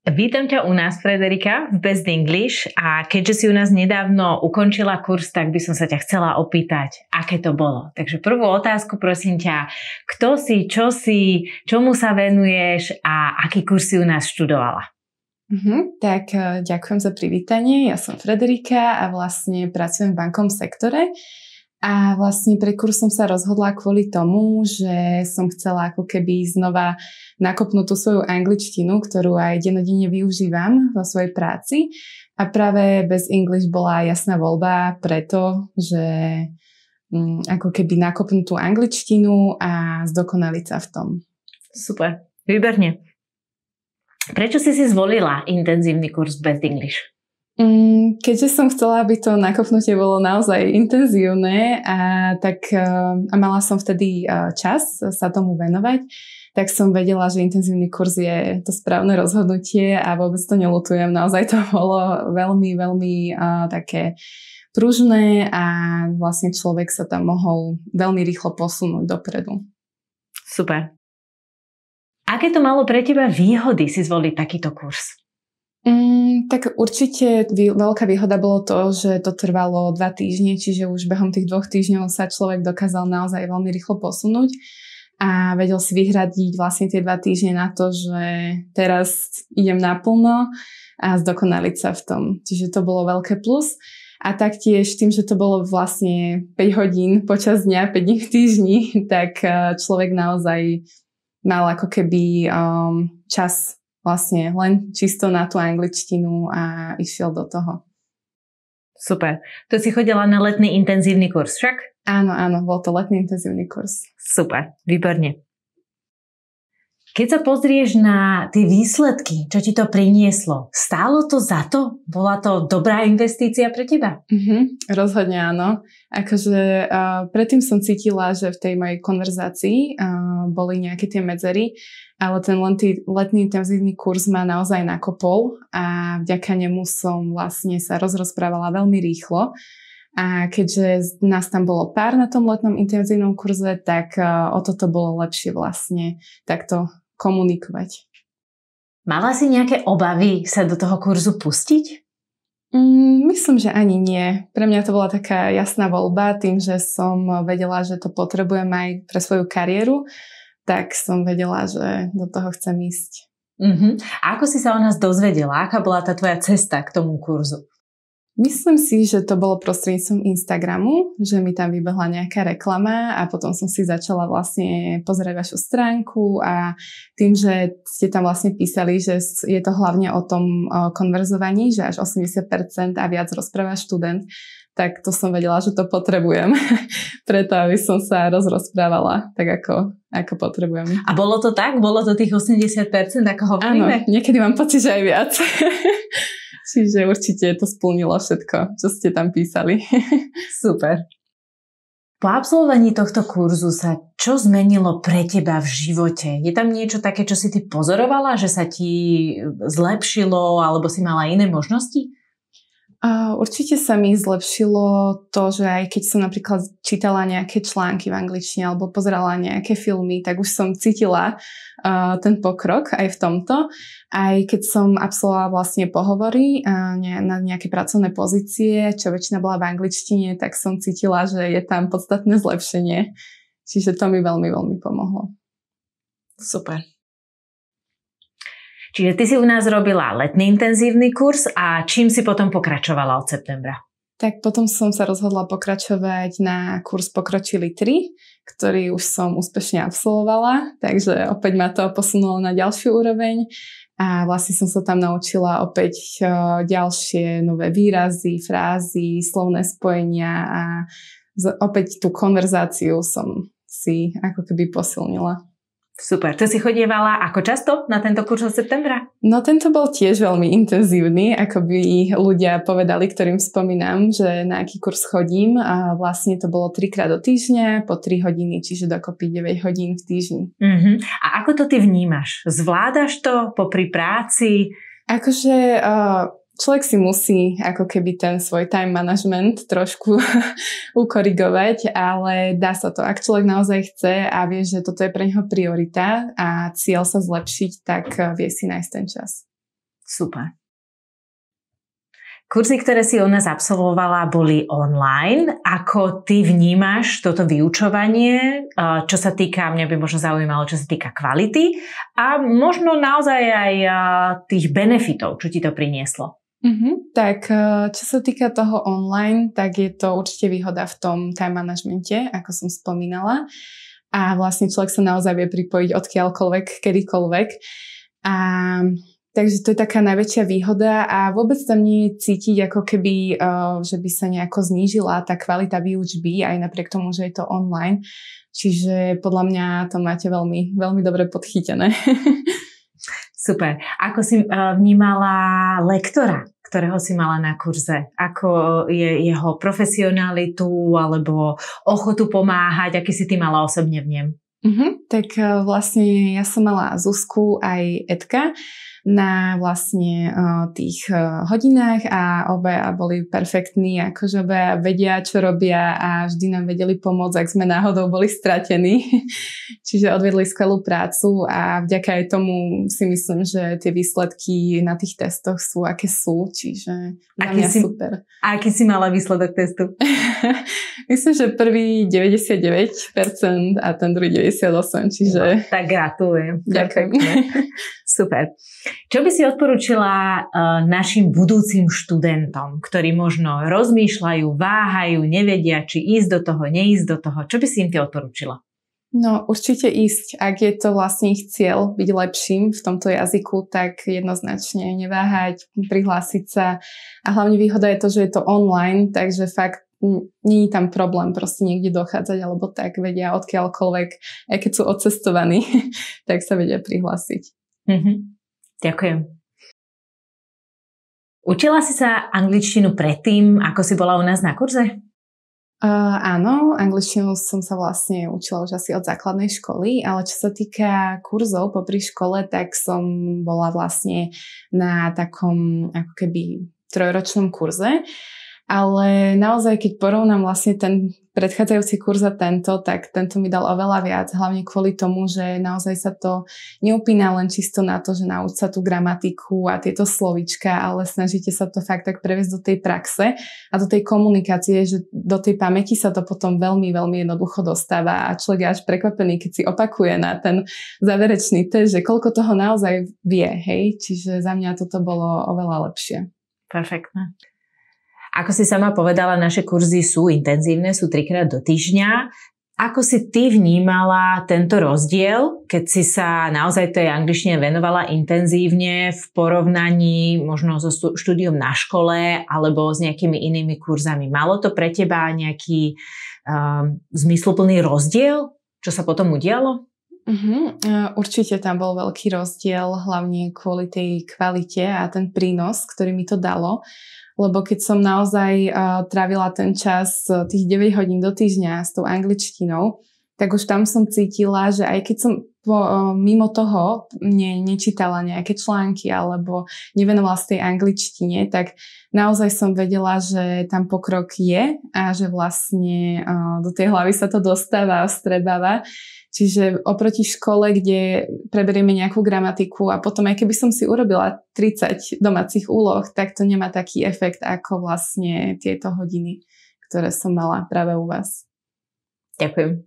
Vítam ťa u nás, Frederika, v Best English, a keďže si u nás nedávno ukončila kurz, tak by som sa ťa chcela opýtať, aké to bolo. Takže prvú otázku, prosím ťa, kto si, čo si, čomu sa venuješ a aký kurz si u nás študovala? Tak ďakujem za privítanie. Ja som Frederika a vlastne pracujem v bankovom sektore. A vlastne pre kurz som sa rozhodla kvôli tomu, že som chcela ako keby znova nakopnúť tú svoju angličtinu, ktorú aj dennodenne využívam vo svojej práci. A práve Best English bola jasná voľba preto, že ako keby nakopnúť tú angličtinu a zdokonaliť sa v tom. Super, výborne. Prečo si zvolila intenzívny kurz Best English? Keďže som chcela, aby to nakopnutie bolo naozaj intenzívne a mala som vtedy čas sa tomu venovať, tak som vedela, že intenzívny kurz je to správne rozhodnutie a vôbec to neľutujem. Naozaj to bolo veľmi, veľmi také pružné a vlastne človek sa tam mohol veľmi rýchlo posunúť dopredu. Super. Aké to malo pre teba výhody si zvoliť takýto kurz? Tak určite veľká výhoda bolo to, že to trvalo 2 týždne, čiže už behom tých 2 týždňov sa človek dokázal naozaj veľmi rýchlo posunúť a vedel si vyhradiť vlastne tie 2 týždne na to, že teraz idem naplno a zdokonaliť sa v tom. Čiže to bolo veľké plus. A taktiež tým, že to bolo vlastne 5 hodín počas dňa, 5 dní v týždni, tak človek naozaj mal ako keby čas vlastne len čisto na tú angličtinu a išiel do toho. Super. To si chodila na letný intenzívny kurz však? Áno, bol to letný intenzívny kurz. Super, výborne. Keď sa pozrieš na tie výsledky, čo ti to prinieslo, stálo to za to? Bola to dobrá investícia pre teba? Rozhodne áno. Akože predtým som cítila, že v tej mojej konverzácii boli nejaké tie medzery, ale ten letný intenzívny kurz ma naozaj nakopol a vďaka nemu som vlastne sa rozprávala veľmi rýchlo. A keďže nás tam bolo pár na tom letnom intenzívnom kurze, tak o toto bolo lepšie vlastne takto komunikovať. Mala si nejaké obavy sa do toho kurzu pustiť? Myslím, že ani nie. Pre mňa to bola taká jasná voľba, tým, že som vedela, že to potrebujem aj pre svoju kariéru, tak som vedela, že do toho chcem ísť. A ako si sa o nás dozvedela? Aká bola tá tvoja cesta k tomu kurzu? Myslím si, že to bolo prostredníctvom Instagramu, že mi tam vybehla nejaká reklama a potom som si začala vlastne pozerať vašu stránku a tým, že ste tam vlastne písali, že je to hlavne o tom konverzovaní, že až 80% a viac rozpráva študent, tak to som vedela, že to potrebujem preto, aby som sa rozprávala tak, ako potrebujem. A bolo to tak? Bolo to tých 80%, ako hovoríme? Áno, niekedy mám pocit, že aj viac. Čiže určite to splnilo všetko, čo ste tam písali. Super. Po absolvovaní tohto kurzu sa čo zmenilo pre teba v živote? Je tam niečo také, čo si ty pozorovala, že sa ti zlepšilo alebo si mala iné možnosti? Určite sa mi zlepšilo to, že aj keď som napríklad čítala nejaké články v angličtine alebo pozerala nejaké filmy, tak už som cítila ten pokrok aj v tomto. Aj keď som absolvovala vlastne pohovory na nejaké pracovné pozície, čo väčšina bola v angličtine, tak som cítila, že je tam podstatné zlepšenie. Čiže to mi veľmi, veľmi pomohlo. Super. Čiže ty si u nás robila letný intenzívny kurz a čím si potom pokračovala od septembra? Tak potom som sa rozhodla pokračovať na kurz Pokročili 3, ktorý už som úspešne absolvovala, takže opäť ma to posunulo na ďalšiu úroveň a vlastne som sa tam naučila opäť ďalšie nové výrazy, frázy, slovné spojenia a opäť tú konverzáciu som si ako keby posilnila. Super. To si chodievala ako často na tento kurz od septembra? No tento bol tiež veľmi intenzívny, ako by ľudia povedali, ktorým spomínam, že na aký kurz chodím. A vlastne to bolo 3-krát do týždňa, po 3 hodiny, čiže dokopy 9 hodín v týždni. A ako to ty vnímaš? Zvládaš to popri práci? Akože človek si musí ako keby ten svoj time management trošku ukorigovať, ale dá sa to. Ak človek naozaj chce a vie, že toto je pre neho priorita a cieľ sa zlepšiť, tak vie si nájsť ten čas. Super. Kurzy, ktoré si u nás absolvovala, boli online. Ako ty vnímaš toto vyučovanie, čo sa týka, mňa by možno zaujímalo, čo sa týka kvality a možno naozaj aj tých benefitov, čo ti to prinieslo? Tak čo sa týka toho online, tak je to určite výhoda v tom time managemente, ako som spomínala. A vlastne človek sa naozaj vie pripojiť odkiaľkoľvek, kedykoľvek. A takže to je taká najväčšia výhoda a vôbec tam nie je cítiť ako keby, že by sa nejako znížila tá kvalita výučby, aj napriek tomu, že je to online. Čiže podľa mňa to máte veľmi, veľmi dobre podchytené. Super. Ako si vnímala lektora, ktorého si mala na kurze? Ako je jeho profesionalitu alebo ochotu pomáhať? Aký si ty mala osobne v ňom? Tak vlastne ja som mala Zuzku aj Edka na vlastne tých hodinách a obaja boli perfektní, akože obaja vedia, čo robia a vždy nám vedeli pomôcť, ak sme náhodou boli stratení. Čiže odvedli skvelú prácu a vďaka aj tomu si myslím, že tie výsledky na tých testoch sú, aké sú, čiže za mňa super. A aký si mala výsledok testu? Myslím, že prvý 99% a ten druhý 98%, čiže... No, tak gratulujem. Ďakujem. Super. Čo by si odporúčila našim budúcim študentom, ktorí možno rozmýšľajú, váhajú, nevedia, či ísť do toho, neísť do toho? Čo by si im ty odporúčila? No určite ísť, ak je to vlastne ich cieľ byť lepším v tomto jazyku, tak jednoznačne neváhať, prihlásiť sa a hlavne výhoda je to, že je to online, takže fakt nie je tam problém proste niekde dochádzať alebo tak vedia odkiaľkoľvek, aj keď sú odcestovaní, tak sa vedia prihlásiť. Ďakujem. Učila si sa angličtinu predtým, ako si bola u nás na kurze? Áno, angličtinu som sa vlastne učila už asi od základnej školy, ale čo sa týka kurzov popri škole, tak som bola vlastne na takom ako keby 3-ročnom kurze. Ale naozaj, keď porovnám vlastne ten predchádzajúci kurz a tento, tak tento mi dal oveľa viac, hlavne kvôli tomu, že naozaj sa to neupína len čisto na to, že nauč sa tú gramatiku a tieto slovíčka, ale snažíte sa to fakt tak previesť do tej praxe a do tej komunikácie, že do tej pamäti sa to potom veľmi, veľmi jednoducho dostáva a človek je až prekvapený, keď si opakuje na ten záverečný test, že koľko toho naozaj vie, hej, čiže za mňa toto bolo oveľa lepšie. Perfektné. Ako si sama povedala, naše kurzy sú intenzívne, sú 3-krát do týždňa. Ako si ty vnímala tento rozdiel, keď si sa naozaj tej angličtine venovala intenzívne v porovnaní možno so štúdiom na škole alebo s nejakými inými kurzami? Malo to pre teba nejaký zmysluplný rozdiel, čo sa potom udialo? Určite tam bol veľký rozdiel, hlavne kvôli tej kvalite a ten prínos, ktorý mi to dalo. Lebo keď som naozaj trávila ten čas tých 9 hodín do týždňa s tou angličtinou, tak už tam som cítila, že aj keď som mimo toho nečítala nejaké články alebo nevenovala z tej angličtine, tak naozaj som vedela, že tam pokrok je a že vlastne do tej hlavy sa to dostáva a vstrebáva. Čiže oproti škole, kde preberieme nejakú gramatiku a potom aj keby som si urobila 30 domácich úloh, tak to nemá taký efekt ako vlastne tieto hodiny, ktoré som mala práve u vás. Ďakujem.